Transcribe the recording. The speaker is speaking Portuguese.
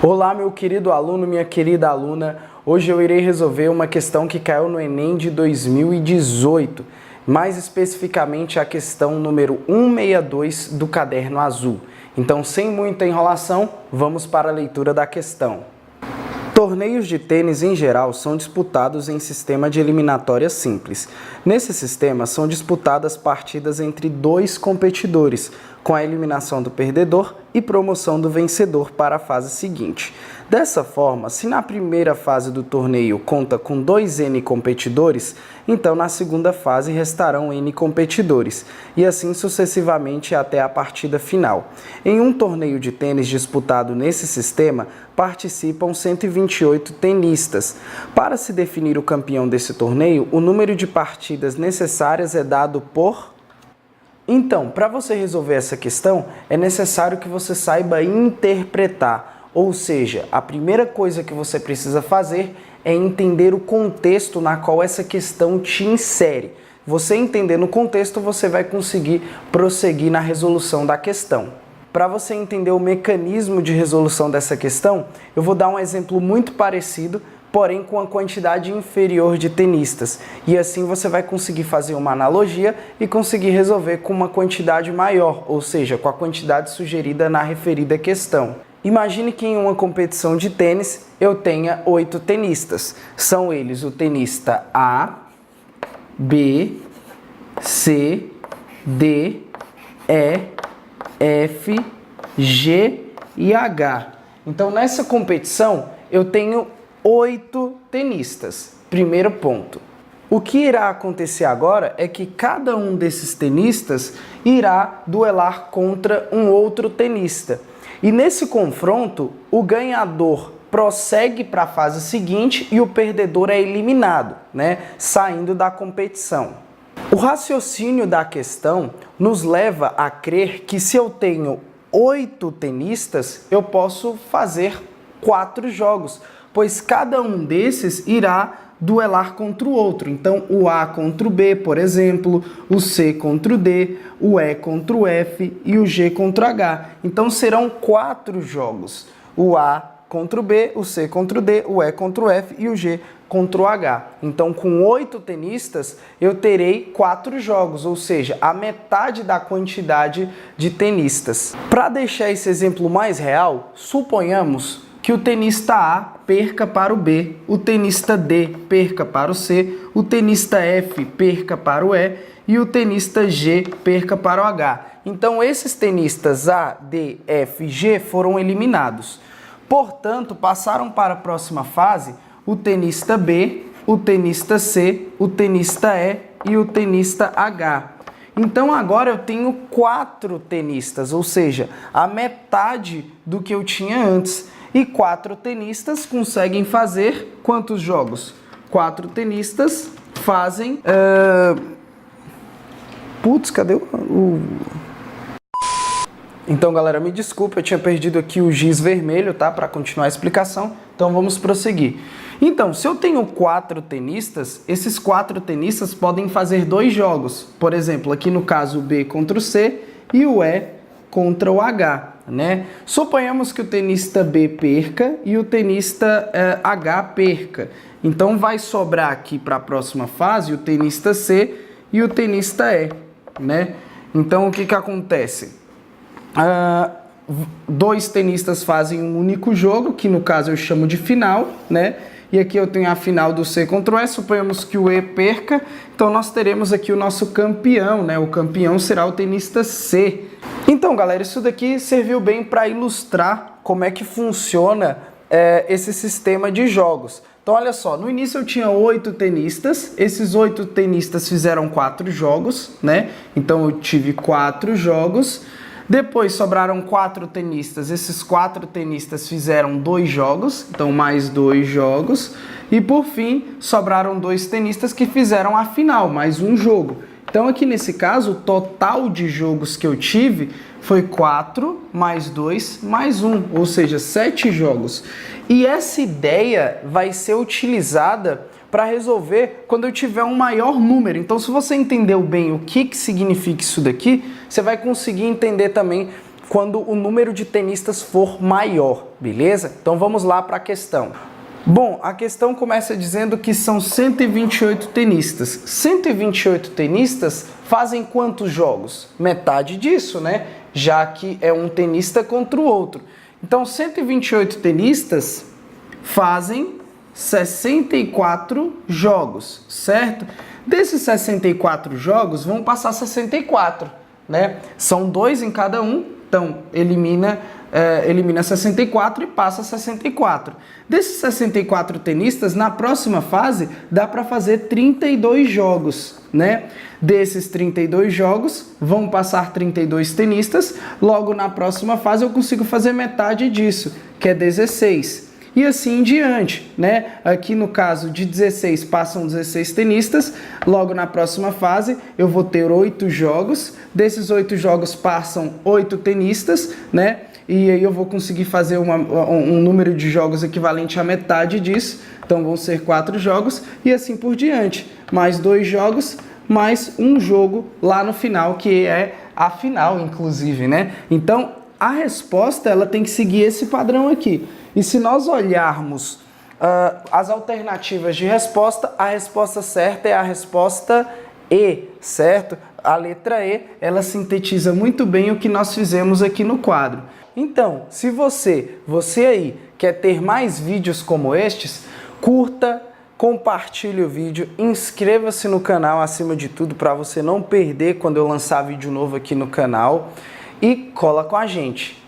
Olá, meu querido aluno, minha querida aluna. Hoje eu irei resolver uma questão que caiu no Enem de 2018, mais especificamente a questão número 162 do caderno azul. Então, sem muita enrolação, vamos para a leitura da questão. Torneios de tênis em geral são disputados em sistema de eliminatória simples. Nesse sistema são disputadas partidas entre dois competidores, com a eliminação do perdedor e promoção do vencedor para a fase seguinte. Dessa forma, se na primeira fase do torneio conta com 2N competidores, então na segunda fase restarão N competidores, e assim sucessivamente até a partida final. Em um torneio de tênis disputado nesse sistema, participam 128 tenistas. Para se definir o campeão desse torneio, o número de partidas necessárias é dado por... Então, para você resolver essa questão, é necessário que você saiba interpretar, ou seja, a primeira coisa que você precisa fazer é entender o contexto na qual essa questão te insere. Você entendendo o contexto, você vai conseguir prosseguir na resolução da questão. Para você entender o mecanismo de resolução dessa questão, eu vou dar um exemplo muito parecido, porém com a quantidade inferior de tenistas. E assim você vai conseguir fazer uma analogia e conseguir resolver com uma quantidade maior, ou seja, com a quantidade sugerida na referida questão. Imagine que em uma competição de tênis eu tenha 8 tenistas. São eles o tenista A, B, C, D, E, F, G e H. Então nessa competição eu tenho 8 tenistas. Primeiro ponto. O que irá acontecer agora é que cada um desses tenistas irá duelar contra um outro tenista. E nesse confronto, o ganhador prossegue para a fase seguinte e o perdedor é eliminado, saindo da competição. O raciocínio da questão nos leva a crer que se eu tenho 8 tenistas, eu posso fazer 4 jogos, pois cada um desses irá duelar contra o outro. Então, o A contra o B, por exemplo, o C contra o D, o E contra o F e o G contra o H. Então, serão 4 jogos. O A contra o B, o C contra o D, o E contra o F e o G contra o H. Então, com 8 tenistas, eu terei 4 jogos, ou seja, a metade da quantidade de tenistas. Para deixar esse exemplo mais real, suponhamos que o tenista A perca para o B, o tenista D perca para o C, o tenista F perca para o E e o tenista G perca para o H. Então, esses tenistas A, D, F e G foram eliminados. Portanto, passaram para a próxima fase o tenista B, o tenista C, o tenista E e o tenista H. Então agora eu tenho 4 tenistas, ou seja, a metade do que eu tinha antes. E 4 tenistas conseguem fazer quantos jogos? 4 tenistas fazem... cadê o... Então, galera, me desculpa, eu tinha perdido aqui o giz vermelho, tá? Para continuar a explicação. Então, vamos prosseguir. Então, se eu tenho 4 tenistas, esses 4 tenistas podem fazer 2 jogos. Por exemplo, aqui no caso o B contra o C e o E contra o H, Suponhamos que o tenista B perca e o tenista H perca. Então, vai sobrar aqui para a próxima fase o tenista C e o tenista E, Então, o que acontece? 2 tenistas fazem um único jogo, que no caso eu chamo de final, E aqui eu tenho a final do C contra o E, suponhamos que o E perca, então nós teremos aqui o nosso campeão, O campeão será o tenista C. Então, galera, isso daqui serviu bem para ilustrar como é que funciona esse sistema de jogos. Então, olha só, no início eu tinha 8 tenistas, esses 8 tenistas fizeram 4 jogos, Então eu tive 4 jogos. Depois sobraram 4 tenistas, esses 4 tenistas fizeram 2 jogos, então mais 2 jogos. E por fim, sobraram 2 tenistas que fizeram a final, mais um jogo. Então aqui nesse caso, o total de jogos que eu tive foi 4 mais 2 mais 1, ou seja, 7 jogos. E essa ideia vai ser utilizada para resolver quando eu tiver um maior número. Então, se você entendeu bem o que significa isso daqui, você vai conseguir entender também quando o número de tenistas for maior, beleza? Então vamos lá para a questão. Bom, a questão começa dizendo que são 128 tenistas. 128 tenistas fazem quantos jogos? Metade disso, né? Já que é um tenista contra o outro. Então, 128 tenistas fazem 64 jogos, certo? Desses 64 jogos, vão passar 64, né? São 2 em cada um, então elimina 64 e passa 64. Desses 64 tenistas, na próxima fase, dá para fazer 32 jogos, né? Desses 32 jogos, vão passar 32 tenistas, logo na próxima fase eu consigo fazer metade disso, que é 16. E assim em diante, né? Aqui no caso de 16 passam 16 tenistas, logo na próxima fase eu vou ter 8 jogos, desses 8 jogos passam 8 tenistas, né? E aí eu vou conseguir fazer um número de jogos equivalente à metade disso, então vão ser 4 jogos e assim por diante. Mais 2 jogos, mais um jogo lá no final, que é a final, inclusive, né? Então a resposta ela tem que seguir esse padrão aqui. E se nós olharmos as alternativas de resposta, a resposta certa é a resposta E, certo? A letra E, ela sintetiza muito bem o que nós fizemos aqui no quadro. Então, se você aí quer ter mais vídeos como estes, curta, compartilhe o vídeo, inscreva-se no canal acima de tudo para você não perder quando eu lançar vídeo novo aqui no canal e cola com a gente.